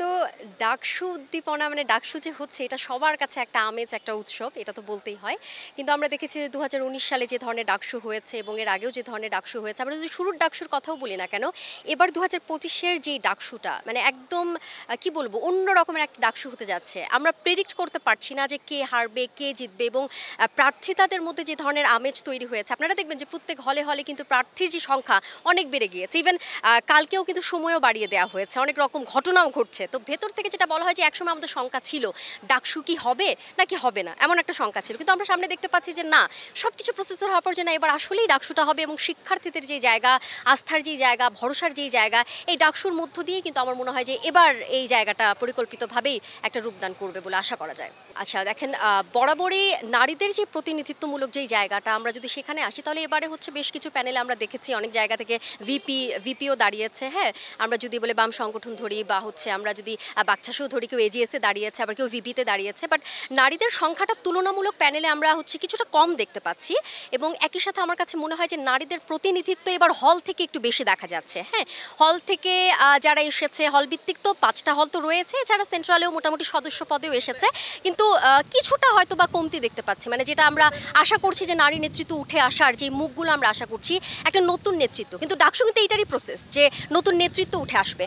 তো ডাকসু উদ্দীপনা মানে ডাকসু যে হচ্ছে এটা সবার কাছে একটা আমেজ একটা উৎসব এটা তো বলতেই হয়। কিন্তু আমরা দেখেছি যে ২০১৯ সালে যে ধরনের ডাকসু হয়েছে এবং এর আগেও যে ধরনের ডাকসু হয়েছে, আমরা যদি শুরুর ডাকসুর কথাও বলি না কেন, এবার ২০২৫-এর যে ডাকসুটা মানে একদম কি বলবো অন্য রকমের একটা ডাকসু হতে যাচ্ছে। আমরা প্রেডিক্ট করতে পারছি না যে কে হারবে কে জিতবে এবং প্রার্থিতাদের মধ্যে যে ধরনের আমেজ তৈরি হয়েছে আপনারা দেখবেন যে প্রত্যেক হলে হলে কিন্তু প্রার্থীর যে সংখ্যা অনেক বেড়ে গিয়েছে। ইভেন কালকেও কিন্তু সময়ও বাড়িয়ে দেওয়া হয়েছে, অনেক রকম ঘটনাও ঘটছে। তো ভেতর থেকে যেটা বলা হয় যে একসময় আমাদের শঙ্কা ছিল ডাকসু কি হবে নাকি হবে না, এমন একটা শঙ্কা ছিল। কিন্তু আমরা সামনে দেখতে পাচ্ছি যে না, সব কিছু প্রসেসর হওয়ার পর যে না এবার আসলেই ডাকসুটা হবে এবং শিক্ষার্থীদের যে জায়গা, আস্থার যে জায়গা, ভরসার যে জায়গা, এই ডাকসুর মধ্য দিয়ে কিন্তু আমার মনে হয় যে এবার এই জায়গাটা পরিকল্পিতভাবেই একটা রূপদান করবে বলে আশা করা যায়। আচ্ছা দেখেন, বরাবরই নারীদের যে প্রতিনিধিত্বমূলক যেই জায়গাটা আমরা যদি সেখানে আসি তাহলে এবারে হচ্ছে বেশ কিছু প্যানেলে আমরা দেখেছি অনেক জায়গা থেকে ভিপিও দাঁড়িয়েছে। হ্যাঁ, আমরা যদি বলে বাম সংগঠন ধরি বা হচ্ছে আমরা যদি বাকচাসও ধরি, কেউ এজিএসে দাঁড়িয়েছে, আবার কেউ ভিপিতে দাঁড়িয়েছে। বাট নারীদের সংখ্যাটা তুলনামূলক প্যানেলে আমরা হচ্ছে কিছুটা কম দেখতে পাচ্ছি এবং একই সাথে আমার কাছে মনে হয় যে নারীদের প্রতিনিধিত্ব এবার হল থেকে একটু বেশি দেখা যাচ্ছে। হ্যাঁ, হল থেকে যারা এসেছে, হল ভিত্তিক তো 5টা হল তো রয়েছে, এছাড়া সেন্ট্রালেও মোটামুটি সদস্য পদেও এসেছে, কিন্তু কিছুটা হয়তো বা কমতি দেখতে পাচ্ছি। মানে যেটা আমরা আশা করছি যে নারী নেতৃত্ব উঠে আসার যে মুখগুলো আমরা আশা করছি, একটা নতুন নেতৃত্ব, কিন্তু ডাকসু কিন্তু এইটারই প্রসেস যে নতুন নেতৃত্ব উঠে আসবে।